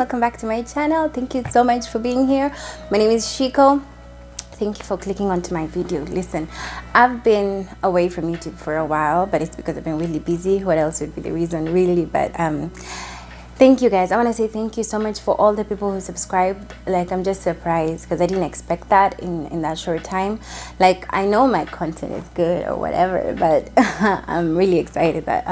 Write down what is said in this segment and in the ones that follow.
welcome back to my channel. Thank you so much for being here. My name is Shiko. Thank you for clicking onto my video. Listen, I've been away from YouTube for a while, but it's because I've been really busy. What else would be the reason, really? But thank you guys. I want to say thank you so much for all the people who subscribed. Like, I'm just surprised because I didn't expect that in that short time. Like, I know my content is good or whatever, but I'm really excited that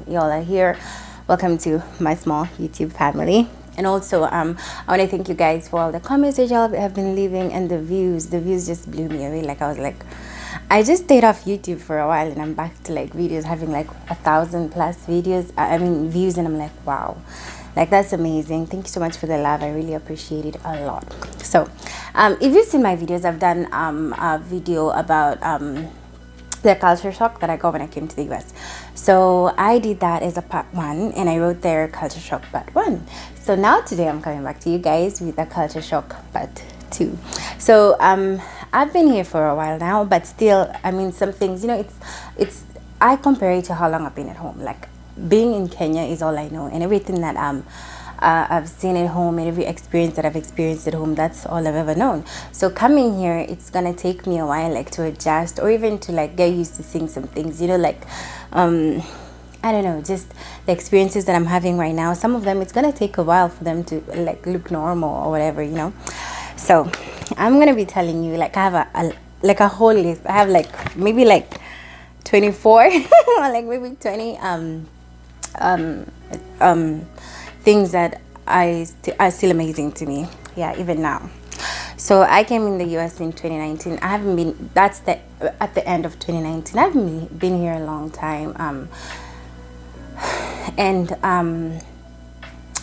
y'all are here. Welcome to my small YouTube family. And also I want to thank you guys for all the comments that y'all have been leaving, and the views just blew me away. Like, I was like, I just stayed off YouTube for a while and I'm back to like videos, having like 1,000+ videos, I mean views, and I'm like, wow, like that's amazing. Thank you so much for the love. I really appreciate it a lot. So if you've seen my videos, I've done a video about the culture shock that I got when I came to the US. So I did that as a part 1, and I wrote their culture shock part 1. So now today I'm coming back to you guys with the culture shock part 2. So I've been here for a while now, but still, I mean, some things, you know, it's I compare it to how long I've been at home. Like, being in Kenya is all I know, and everything that I've seen at home, and every experience that I've experienced at home, that's all I've ever known. So coming here, it's gonna take me a while, like, to adjust, or even to like get used to seeing some things, you know, like I don't know, just the experiences that I'm having right now. Some of them, it's gonna take a while for them to like look normal or whatever, you know. So I'm gonna be telling you, like, I have a whole list. I have like maybe like 24 or like maybe 20 things that are still amazing to me, yeah, even now. So I came in the US in 2019. I haven't been, at the end of 2019. I haven't been here a long time. And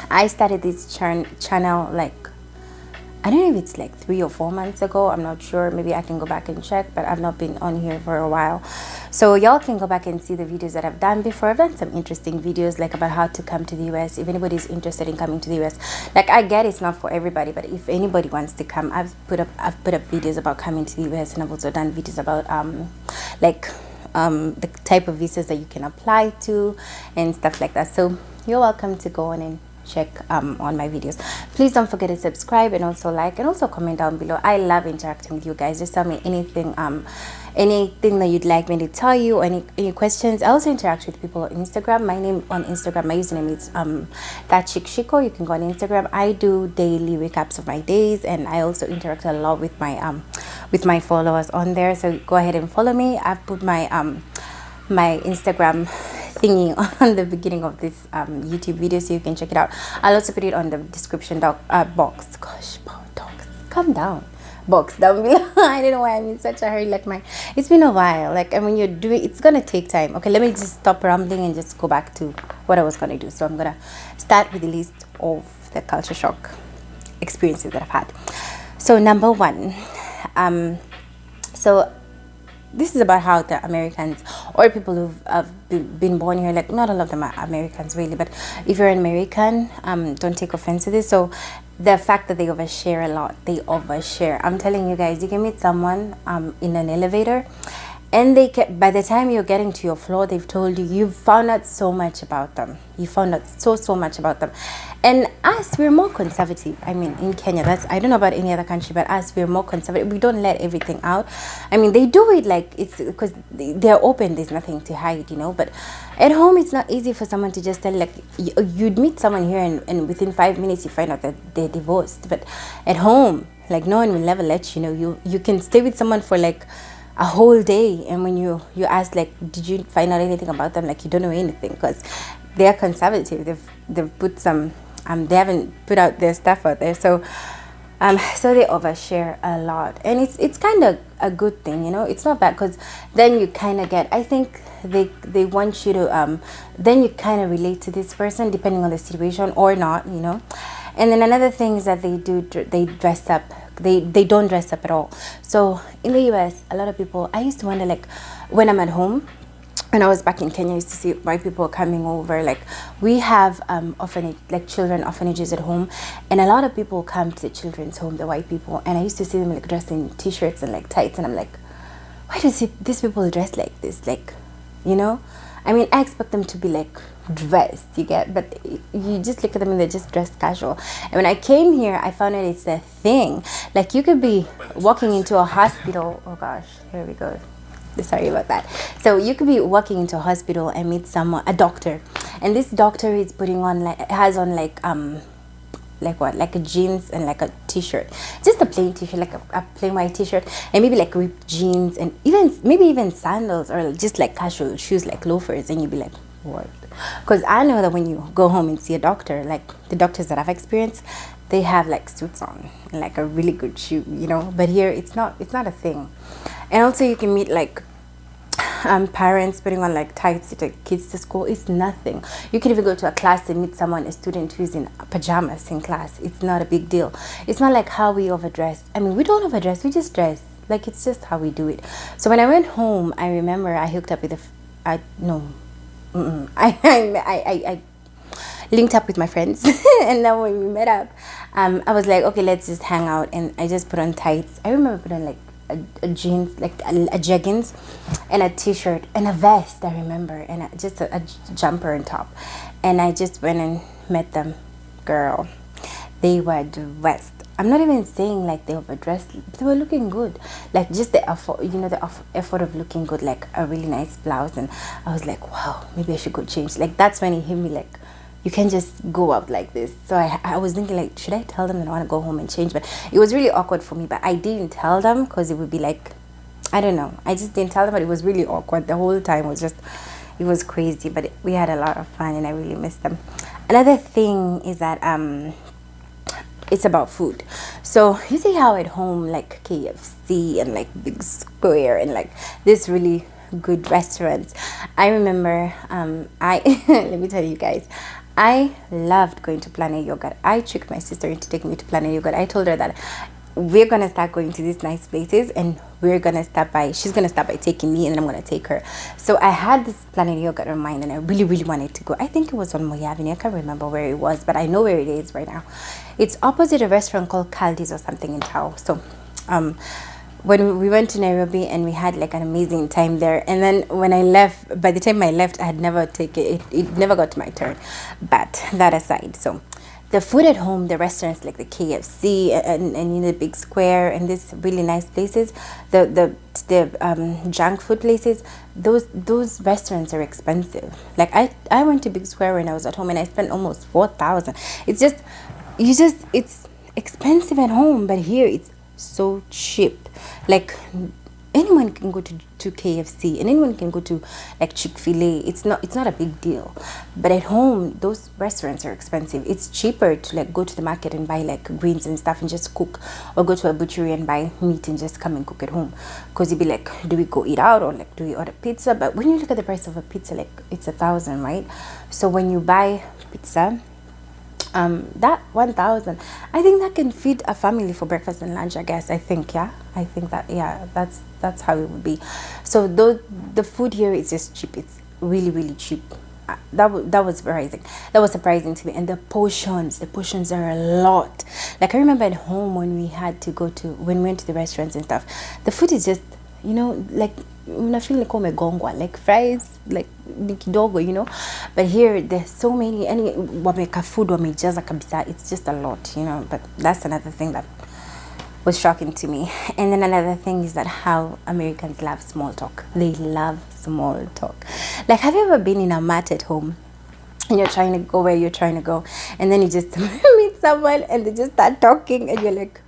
I started this channel like, I don't know if it's like 3 or 4 months ago. I'm not sure. Maybe I can go back and check, but I've not been on here for a while. So y'all can go back and see the videos that I've done before. I've done some interesting videos, like about how to come to the US. If anybody's interested in coming to the US, like, I get it's not for everybody, but if anybody wants to come, I've put up videos about coming to the US, and I've also done videos about the type of visas that you can apply to and stuff like that. So you're welcome to go on and check on my videos. Please don't forget to subscribe, and also like, and also comment down below. I love interacting with you guys. Just tell me anything that you'd like me to tell you, or any questions. I also interact with people on Instagram. My name on Instagram, my username is that chick Shiko. You can go on Instagram. I do daily recaps of my days, and I also interact a lot with my followers on there. So go ahead and follow me. I've put my my Instagram thingy on the beginning of this YouTube video, so you can check it out. I'll also put it on the description box. Gosh, dogs, calm down. Box down below. I don't know why I'm in such a hurry. Like, it's been a while. Like, and when you're doing, it's gonna take time. Okay, let me just stop rambling and just go back to what I was gonna do. So I'm gonna start with the list of the culture shock experiences that I've had. So number 1, so this is about how the Americans, or people who've been born here, like, not all of them are Americans really, but if you're an American, don't take offense to this. So the fact that they overshare a lot, I'm telling you guys, you can meet someone in an elevator, and by the time you're getting to your floor, they've told you've found out so much about them. You found out so much about them. And us, we're more conservative. I mean, in Kenya, I don't know about any other country, but us, we're more conservative. We don't let everything out. I mean, they do it like, it's because they're open. There's nothing to hide, you know. But at home, it's not easy for someone to just tell, like, you'd meet someone here, and within 5 minutes, you find out that they're divorced. But at home, like, no one will ever let you know. You can stay with someone for like a whole day, and when you ask, like, did you find out anything about them, like, you don't know anything, because they're conservative. They've put some they haven't put out their stuff out there, so so they overshare a lot, and it's kind of a good thing, you know. It's not bad, because then you kind of get, I think they want you to then you kind of relate to this person depending on the situation or not, you know. And then another thing is that they dress up. They don't dress up at all. So in the US, a lot of people, I used to wonder, like, when I'm at home, when I was back in Kenya, I used to see white people coming over. Like, we have children orphanages at home, and a lot of people come to the children's home, the white people, and I used to see them like dressed in t-shirts and like tights, and I'm like, why do these people dress like this? Like, you know, I mean, I expect them to be like dressed, you get, but you just look at them and they're just dressed casual. And when I came here, I found out it's a thing. Like, you could be walking into a hospital. Oh gosh, here we go. Sorry about that. So you could be walking into a hospital and meet someone, a doctor, and this doctor is putting on like what, like a jeans and like a t-shirt, just a plain t-shirt, like a plain white t-shirt, and maybe like ripped jeans, and maybe even sandals, or just like casual shoes like loafers, and you'd be like, what? Because I know that when you go home and see a doctor, like the doctors that I've experienced, they have like suits on and like a really good shoe, you know. But here it's not a thing. And also you can meet like parents putting on like tights to take kids to school. It's nothing. You can even go to a class and meet someone, a student who's in pajamas in class. It's not a big deal. It's not like how we overdress. I mean, we don't overdress, we just dress. Like, it's just how we do it. So when I went home, I remember I hooked up with I linked up with my friends. And then when we met up, I was like, okay, let's just hang out. And I just put on tights. I remember putting on like a jeans, like a jeggings, and a t-shirt and a vest, I remember, and just a jumper and top. And I just went and met them. Girl, they were dressed. I'm not even saying like they overdressed. They were looking good. Like, just the effort, you know, the effort of looking good, like a really nice blouse. And I was like, wow, maybe I should go change. Like, that's when it hit me, like, you can't just go out like this. So I was thinking, like, should I tell them that I want to go home and change? But it was really awkward for me. But I didn't tell them because it would be like, I don't know. I just didn't tell them, but it was really awkward. The whole time was just, it was crazy. But we had a lot of fun, and I really missed them. Another thing is that it's about food. So you see how at home, like KFC and like Big Square and like this really good restaurants. I remember let me tell you guys, I loved going to Planet Yogurt. I tricked my sister into taking me to Planet Yogurt. I told her that we're gonna start going to these nice places, and she's gonna start by taking me, and then I'm gonna take her. So I had this Planet Yogurt in mind, and I really, really wanted to go. I think it was on Moya Avenue. I can't remember where it was, but I know where it is right now. It's opposite a restaurant called Caldi's or something in Tao. So when we went to Nairobi, and we had like an amazing time there. And then when I left, by the time I left, I had never taken it. It never got to my turn. But that aside, so the food at home, the restaurants like the KFC and you know, the Big Square and these really nice places, the junk food places, those restaurants are expensive. Like, I went to Big Square when I was at home, and I spent almost 4,000. It's expensive at home, but here it's so cheap. Like, anyone can go to KFC, and anyone can go to like Chick-fil-A. It's not a big deal. But at home, those restaurants are expensive. It's cheaper to like go to the market and buy like greens and stuff and just cook, or go to a butchery and buy meat and just come and cook at home. Because you'd be like, do we go eat out, or like do we order pizza? But when you look at the price of a pizza, like it's 1,000, right? So when you buy pizza, that 1,000, I think that can feed a family for breakfast and lunch, I guess. I think that, yeah, that's how it would be. So the food here is just cheap. It's really, really cheap. That was surprising. That was surprising to me. And the portions are a lot. Like, I remember at home when we went to the restaurants and stuff, the food is just, you know, like, unafeel like umegongwa, like fries, like ni kidogo, you know. But here there's so many, any wameka food wamejaza kabisa. It's just a lot, you know. But that's another thing that was shocking to me. And then another thing is that how Americans love small talk. They love small talk. Like, have you ever been in a mat at home and you're trying to go where you're trying to go, and then you just meet someone and they just start talking, and you're like,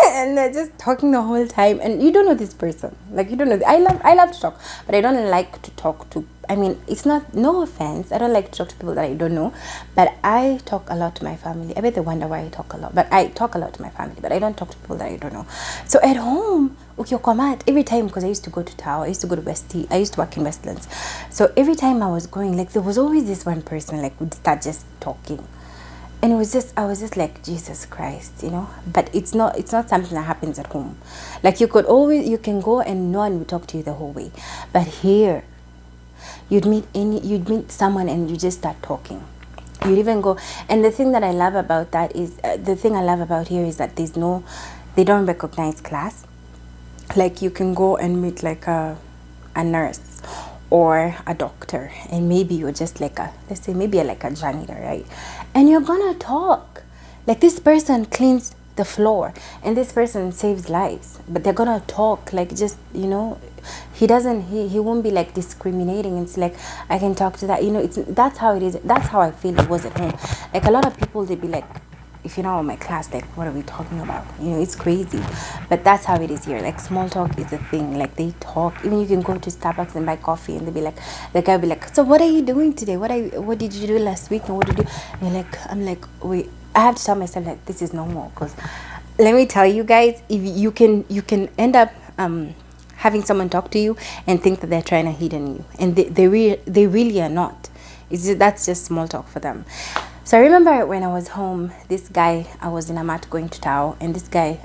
and they're just talking the whole time, and you don't know this person. Like, you don't know. I love to talk, but I don't like to talk to, I mean, it's not, no offense, I don't like to talk to people that I don't know, but I talk a lot to my family. I bet they wonder why I talk a lot, but I talk a lot to my family, but I don't talk to people that I don't know. So at home, every time, because I used to go to Tower, I used to go to Westie, I used to work in Westlands. So every time I was going, like, there was always this one person, like, would start just talking. And I was just like, Jesus Christ, you know. But it's not something that happens at home. Like, you can go and no one will talk to you the whole way. But here, you'd meet someone and you just start talking. You'd even go, and the thing that I love about that is, here is that they don't recognize class. Like, you can go and meet like a nurse or a doctor, and maybe you're just like a, let's say maybe you're like a janitor, right? And you're gonna talk like this person cleans the floor and this person saves lives, but they're gonna talk like, just, you know, he won't be like discriminating. It's like, I can talk to that, you know. It's, that's how it is. That's how I feel it was at home. Like a lot of people, they'd be like, if you're not in my class, like, what are we talking about? You know, it's crazy. But that's how it is here. Like, small talk is a thing. Like, they talk. Even you can go to Starbucks and buy coffee, and they'll be like, the guy will be like, so what are you doing today? What did you do last week? And what did you do? And you're like, I'm like, wait, I have to tell myself, like, this is normal. Because let me tell you guys, if you can end up having someone talk to you and think that they're trying to hit on you, and they really are not. It's just, that's just small talk for them. So I remember when I was home, this guy, I was in a mat going to Tao, and this guy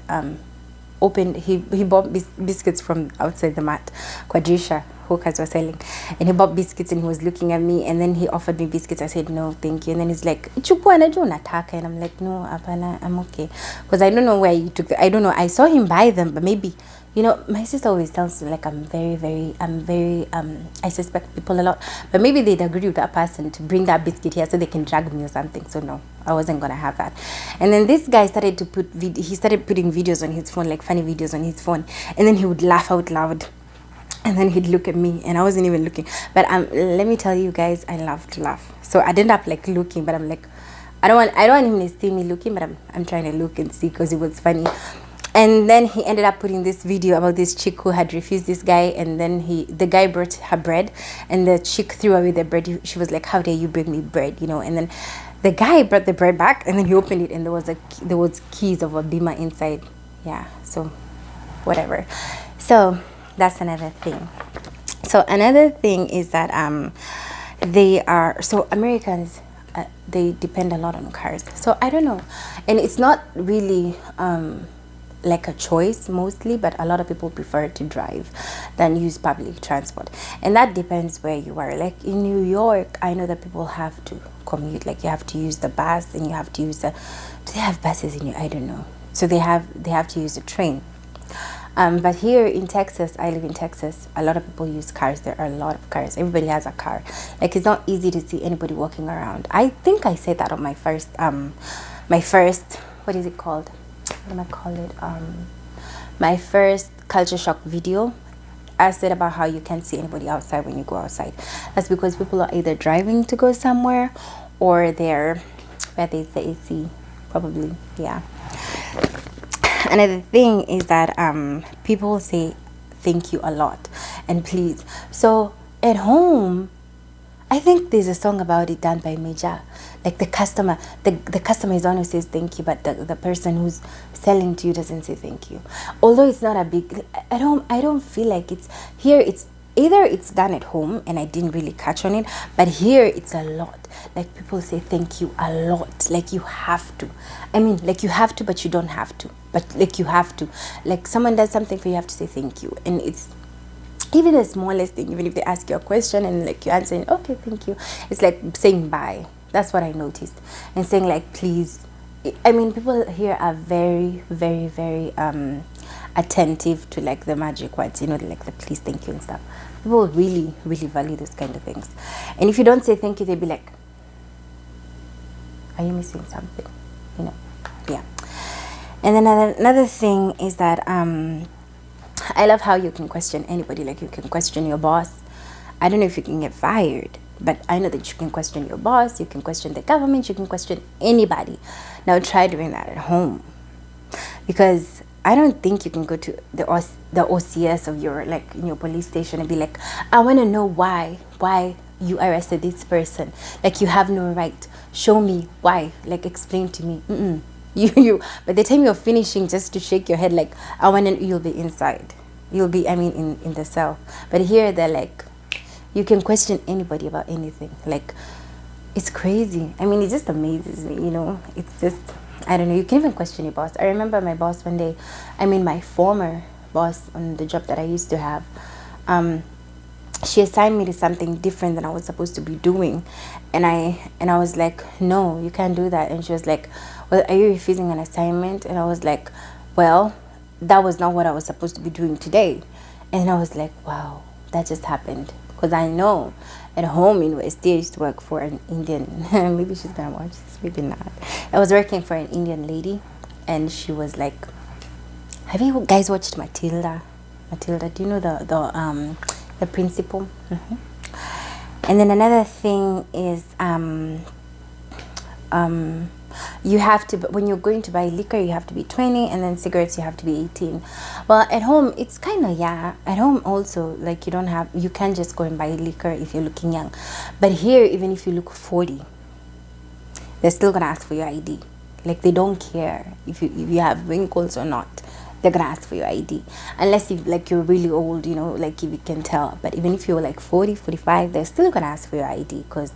he bought biscuits from outside the mat. Quadrisha hawkers were selling, and he bought biscuits, and he was looking at me, and then he offered me biscuits. I said no, thank you. And then he's like, chukua najua unataka, and I'm like, no, apana, I'm okay, because I don't know where you took I don't know, I saw him buy them, but maybe, you know, my sister always tells me like I'm very I suspect people a lot, but maybe they'd agree with that person to bring that biscuit here so they can drag me or something. So no, I wasn't gonna have that. And then this guy started to he started putting videos on his phone, like funny videos on his phone, and then he would laugh out loud, and then he'd look at me, and I wasn't even looking. But let me tell you guys, I love to laugh, so I didn't up like looking, but I'm like, I don't want him to see me looking, but I'm trying to look and see because it was funny. And then he ended up putting this video about this chick who had refused this guy, and then the guy brought her bread, and the chick threw away the bread. She was like, how dare you bring me bread, you know? And then the guy brought the bread back, and then he opened it, and there was keys of a Beamer inside. Yeah, so whatever. So that's another thing. So another thing is that Americans, they depend a lot on cars. So I don't know, and it's not really like a choice mostly, but a lot of people prefer to drive than use public transport, and that depends where you are. Like in New York, I know that people have to commute, like you have to use the bus, and you have to use do they have buses in I don't know, so they have to use the train. But here in Texas, I live in Texas, a lot of people use cars. There are a lot of cars. Everybody has a car. Like, it's not easy to see anybody walking around. I think I said that on my first what is it called? What am I call it? My first culture shock video. I said about how you can't see anybody outside when you go outside. That's because people are either driving to go somewhere, or they're where there's the AC, probably. Yeah. Another thing is that people say thank you a lot and please. So at home, I think there's a song about it done by Major. Like the customer is the one who says thank you, but the person who's selling to you doesn't say thank you. Although it's not a big, I don't feel like it's here. It's either it's done at home and I didn't really catch on it, but here it's a lot. Like people say thank you a lot. Like you have to. I mean, like you have to, but you don't have to. But like you have to. Like someone does something for you, you have to say thank you, and it's even the smallest thing. Even if they ask you a question and like you answer, okay, thank you. It's like saying bye. That's what I noticed. And saying like please. I mean, people here are very attentive to like the magic words, you know, like the please, thank you and stuff. People really value those kind of things. And if you don't say thank you, they'll be like, are you missing something? You know. Yeah. And then another thing is that I love how you can question anybody. Like you can question your boss. I don't know if you can get fired, but I know that you can question your boss, you can question the government, you can question anybody. Now try doing that at home, because I don't think you can go to the OCS of your, like, in your police station and be like, I want to know why you arrested this person. Like, you have no right. Show me why. Like, explain to me. You. By the time you're finishing, just to shake your head, like, I want to. You'll be inside. You'll be, I mean, in the cell. But here, they're like, you can question anybody about anything. Like, it's crazy. I mean, it just amazes me. You know, it's just. I don't know, you can even question your boss. I remember my boss one day, I mean my former boss on the job that I used to have, she assigned me to something different than I was supposed to be doing. And I was like, no, you can't do that. And she was like, well, are you refusing an assignment? And I was like, well, that was not what I was supposed to be doing today. And I was like, wow, that just happened. because I know at home in West, I used to work for an Indian. Maybe she's gonna watch this, maybe not. I was working for an Indian lady, and she was like, "Have you guys watched Matilda? Matilda, do you know the principal?" And then another thing is you have to, when you're going to buy liquor, you have to be 20, and then cigarettes you have to be 18. Well, at home it's kind of, yeah, at home also, like you can't just go and buy liquor if you're looking young. But here, even if you look 40, they're still gonna ask for your ID. Like, they don't care if you have wrinkles or not. They're gonna ask for your ID, unless you're really old, like if you can tell. But even if you're like 40, 45, they're still gonna ask for your ID, because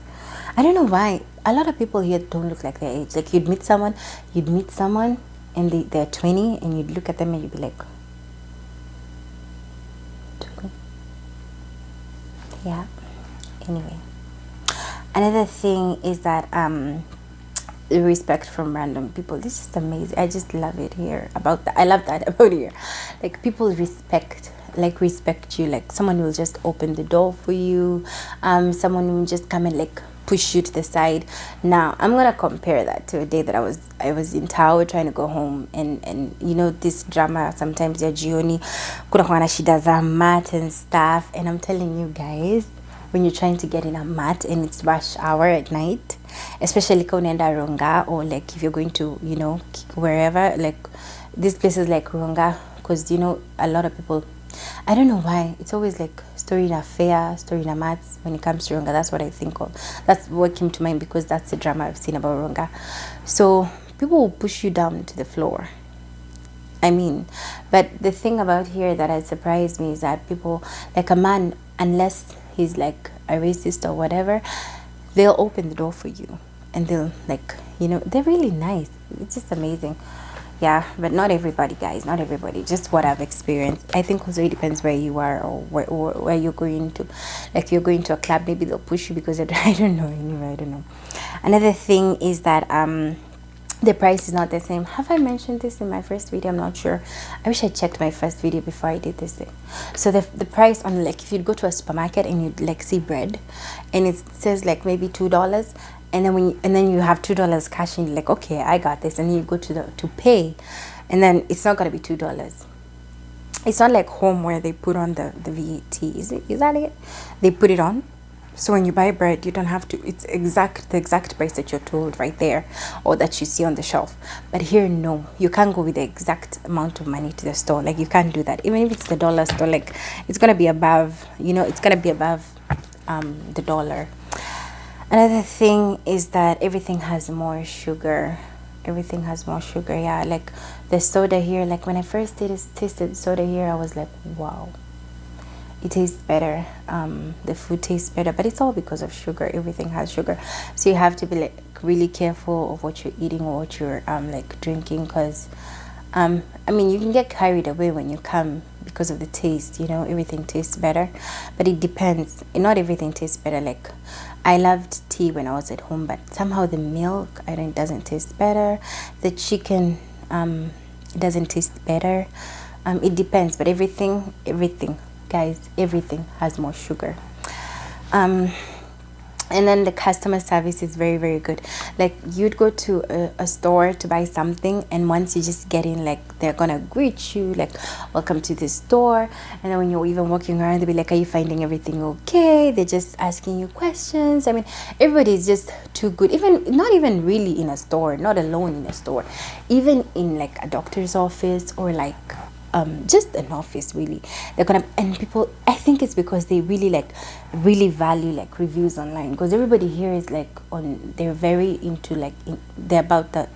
I don't know why a lot of people here don't look like their age. Like, you'd meet someone and they're 20, and you'd look at them and you'd be like, 20? Yeah. Anyway, another thing is that the respect from random people. This is amazing. I just love it here about that. I love that about here. Like, people respect you. Like, someone will just open the door for you. Someone will just come and like push you to the side. Now I'm gonna compare that to a day that I was in Tao trying to go home, and this drama sometimes ya jioni kuna kwa na shida za mat and stuff, and I'm telling you guys, when you're trying to get in a mat and it's rush hour at night, especially kama unaenda Ronga, or like if you're going to wherever, like these places like Ronga, because a lot of people, I don't know why, it's always like story in a fair, story in a mats when it comes to Ronga. That's what I think of. That's what came to mind, because that's the drama I've seen about Ronga. So people will push you down to the floor. I mean, but the thing about here that has surprised me is that people, like a man, unless he's like a racist or whatever, they'll open the door for you, and they'll like, they're really nice. It's just amazing. Yeah, but not everybody, guys, not everybody, just what I've experienced. I think also it depends where you are, or where you're going to. Like, you're going to a club, maybe they'll push you because I don't know. Anyway, I don't know. Another thing is that the price is not the same. Have I mentioned this in my first video? I'm not sure. I wish I checked my first video before I did this thing. So the price on, like, if you'd go to a supermarket and you'd like see bread and it says like maybe $2, and then you have $2 cash, and you're like, okay, I got this, and then you go to pay, and then it's not gonna be $2. It's not like home where they put on the VAT. Is that it? They put it on. So when you buy bread, you don't have to, it's the exact price that you're told right there, or that you see on the shelf. But here, no, you can't go with the exact amount of money to the store. Like, you can't do that. Even if it's the dollar store, like, it's gonna be above, it's gonna be above the dollar. Another thing is that everything has more sugar. Everything has more sugar. Yeah, like the soda here, like when I first tasted soda here, I was like, wow, it tastes better. The food tastes better, but it's all because of sugar. Everything has sugar, so you have to be like really careful of what you're eating or what you're like drinking, because I mean, you can get carried away when you come because of the taste. Everything tastes better, but it depends. Not everything tastes better. Like, I loved tea when I was at home, but somehow the milk, it doesn't taste better. The chicken doesn't taste better. It depends, but everything, guys, everything has more sugar. And then the customer service is very, very good. Like, you'd go to a store to buy something, and once you just get in, like, they're gonna greet you like, welcome to the store. And then when you're even walking around, they'll be like, are you finding everything okay? They're just asking you questions. I mean, everybody's just too good. Even not even really in a store, not alone in a store, even in like a doctor's office, or like just an office, really, they're gonna, and people, I think it's because they really value like reviews online, because everybody here is like they're very into like they're about that.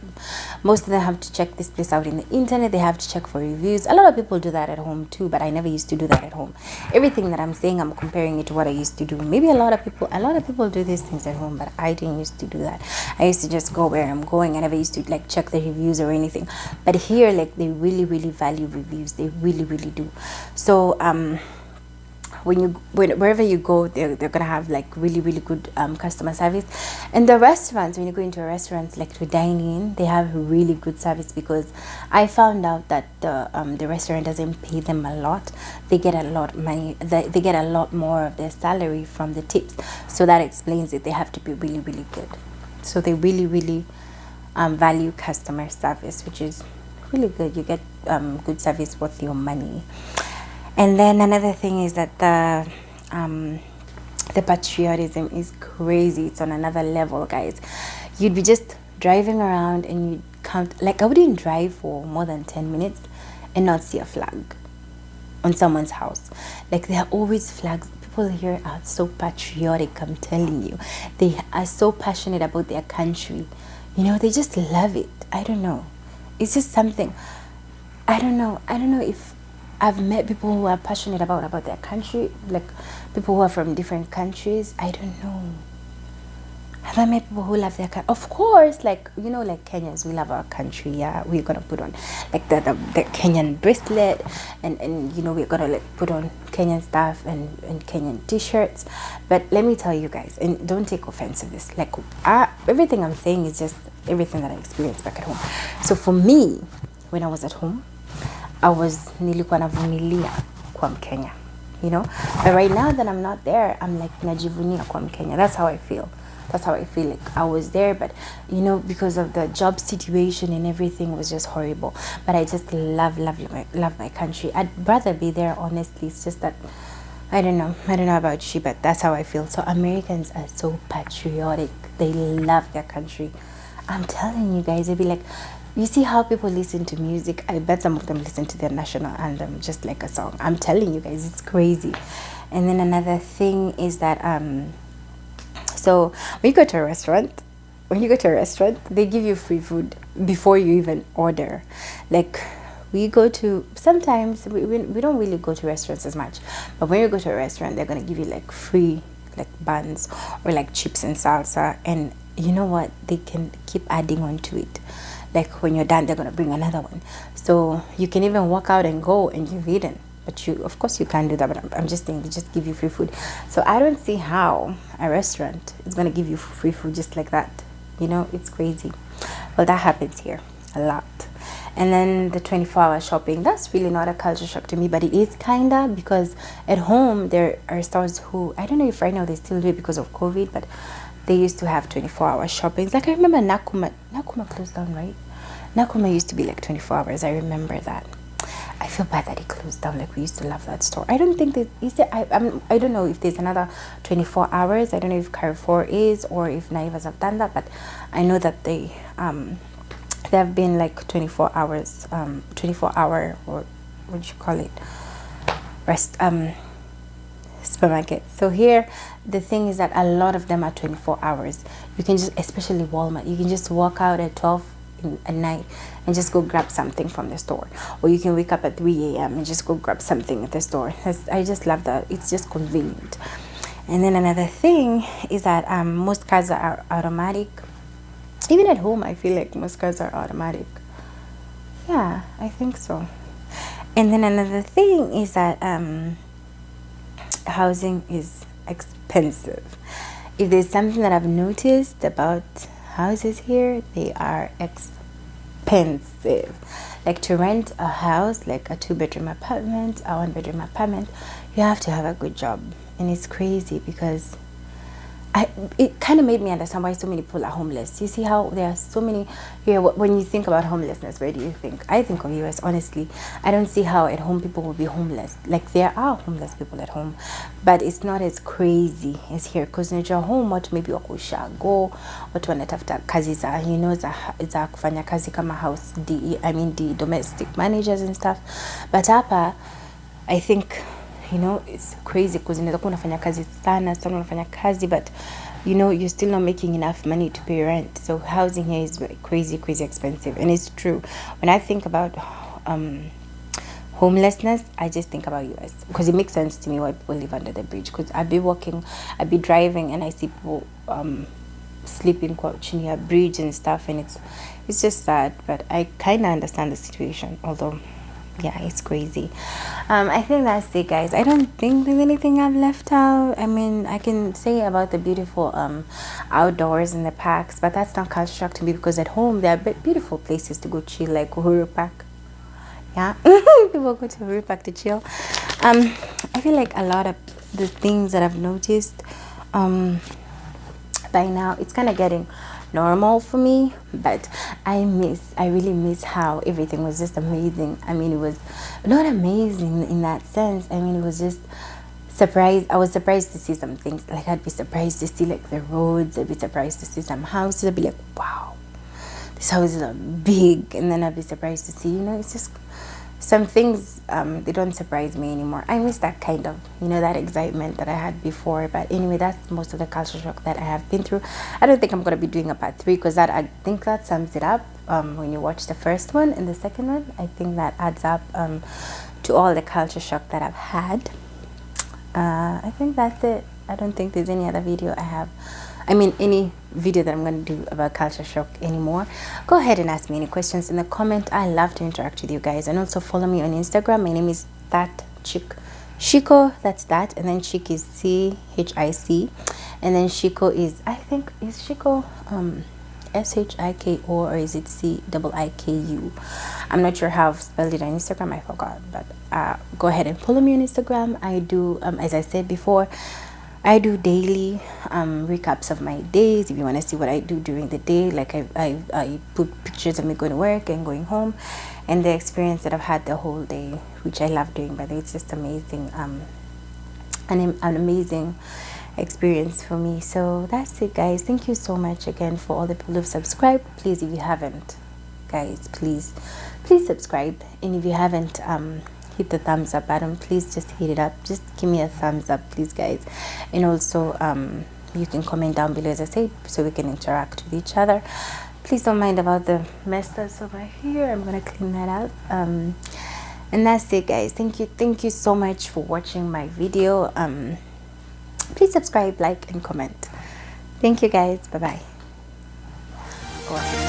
Most of them have to check this place out in the internet. They have to check for reviews. A lot of people do that at home too, but I never used to do that at home. Everything that I'm saying, I'm comparing it to what I used to do. Maybe a lot of people do these things at home, but I didn't used to do that. I used to just go where I'm going. I never used to like check the reviews or anything. But here, like, they really value reviews. They really do. So wherever you go, they're gonna have like really really good customer service. And the restaurants, when you go into a restaurant like to dine in, they have really good service, because I found out that the restaurant doesn't pay them a lot. They get a lot money. They get a lot more of their salary from the tips. So that explains it. They have to be really really good. So they really really value customer service, which is really good. You get good service worth your money. And then another thing is that the patriotism is crazy. It's on another level, guys. You'd be just driving around and you'd count, like I wouldn't drive for more than 10 minutes and not see a flag on someone's house. Like there are always flags. People here are so patriotic, I'm telling you. They are so passionate about their country. You know, they just love it. I don't know. It's just something. I don't know if I've met people who are passionate about their country, like people who are from different countries. I don't know. Have I met people who love their country? Of course, like, you know, like Kenyans, we love our country. Yeah, we're gonna put on like the Kenyan bracelet, and you know, we're gonna like put on Kenyan stuff and Kenyan t-shirts. But let me tell you guys, and don't take offense to this, like everything I'm saying is just everything that I experienced back at home. So for me, when I was at home, nilikuwa navumilia kwa Mkenya, you know. But right now that I'm not there, I'm like najivunia kwa Mkenya. That's how I feel. That's how I feel. Like I was there, but you know, because of the job situation and everything was just horrible. But I just love my country. I'd rather be there, honestly. It's just that I don't know about you, but that's how I feel. So Americans are so patriotic. They love their country. I'm telling you guys, they'd be like, you see how people listen to music? I bet some of them listen to their national anthem just like a song. I'm telling you guys, it's crazy. And then another thing is that so when you go to a restaurant, they give you free food before you even order. Like we go to, sometimes we don't really go to restaurants as much, but when you go to a restaurant, they're gonna give you like free like buns or like chips and salsa, and you know what, they can keep adding on to it. Like when you're done, they're gonna bring another one, so you can even walk out and go and you've eaten. But you, of course, you can't do that. But I'm just saying, they just give you free food. So I don't see how a restaurant is gonna give you free food just like that. You know, it's crazy. Well, that happens here a lot. And then the 24-hour shopping, that's really not a culture shock to me, but it is kinda, because at home there are stores who, I don't know if right now they still do it because of COVID, but they used to have 24-hour shoppings. Like I remember Nakuma closed down, right? Nakuma used to be like 24 hours. I remember that. I feel bad that it closed down. Like we used to love that store. I don't think I don't know if there's another 24 hours. I don't know if Carrefour is or if Naivas have done that, but I know that they have been like 24 hours, 24-hour, or what do you call it, supermarket. So here the thing is that a lot of them are 24 hours. You can just, especially Walmart, you can just walk out at 12 at night and just go grab something from the store, or you can wake up at 3 a.m. and just go grab something at the store. I just love that. It's just convenient. And then another thing is that most cars are automatic. Even at home, I feel like most cars are automatic. Yeah, I think so. And then another thing is that housing is expensive. If there's something that I've noticed about houses here, they are expensive. Like to rent a house, like a 2-bedroom apartment, a 1-bedroom apartment, you have to have a good job. And it's crazy because it kind of made me understand why so many people are homeless. You see how there are so many here. When you think about homelessness, where do you think? I think of US, honestly. I don't see how at home people will be homeless. Like there are homeless people at home, but it's not as crazy as here. Because in your home, watu maybe wako ushago, watu wanatafuta kazi za, you know, za kufanya kazi kama house, the domestic managers and stuff. But hapa, I think, you know, it's crazy because unaweza kuwa unafanya kazi sana unafanya kazi, but you know, you're still not making enough money to pay rent. So housing here is like crazy expensive. And it's true. When I think about homelessness, I just think about US, because it makes sense to me why people live under the bridge. Because I'd be driving and I see people sleeping near a bridge and stuff, and it's just sad. But I kind of understand the situation, although yeah, it's crazy. I think that's it, guys. I don't think there's anything I've left out. I mean, I can say about the beautiful outdoors in the parks, but that's not culture shock to me, because at home there are beautiful places to go chill, like Uhuru Park. Yeah, people go to Uhuru Park to chill. I feel like a lot of the things that I've noticed by now, it's kind of getting normal for me, but I really miss how everything was just amazing. I mean, it was not amazing in that sense. I mean, it was just surprised. I was surprised to see some things. Like, I'd be surprised to see like the roads. I'd be surprised to see some houses. I'd be like, wow, these houses are big. And then I'd be surprised to see, it's just some things, they don't surprise me anymore. I miss that kind of, that excitement that I had before. But anyway, that's most of the culture shock that I have been through. I don't think I'm going to be doing a part 3, because I think that sums it up. When you watch the first one and the second one, I think that adds up to all the culture shock that I've had. I think that's it. I don't think there's any other video I have. I mean, any video that I'm going to do about culture shock anymore. Go ahead and ask me any questions in the comment. I love to interact with you guys. And also follow me on Instagram. My name is That Chick Shiko. That's that. And then Chick is CHIC. And then Shiko is, I think, is Shiko SHIKO, or is it CIIKU? I'm not sure how I've spelled it on Instagram. I forgot. But go ahead and follow me on Instagram. I do, as I said before, I do daily recaps of my days. If you want to see what I do during the day, like I put pictures of me going to work and going home, and the experience that I've had the whole day, which I love doing. But it's just amazing, an amazing experience for me. So that's it, guys. Thank you so much again for all the people who've subscribed. Please, if you haven't, guys, please subscribe. And if you haven't hit the thumbs up button, please just hit it up. Just give me a thumbs up, please, guys. And also you can comment down below, as I said, so we can interact with each other. Please don't mind about the mess that's over here. I'm gonna clean that out. And that's it, guys. Thank you so much for watching my video. Please subscribe, like, and comment. Thank you, guys. Bye bye.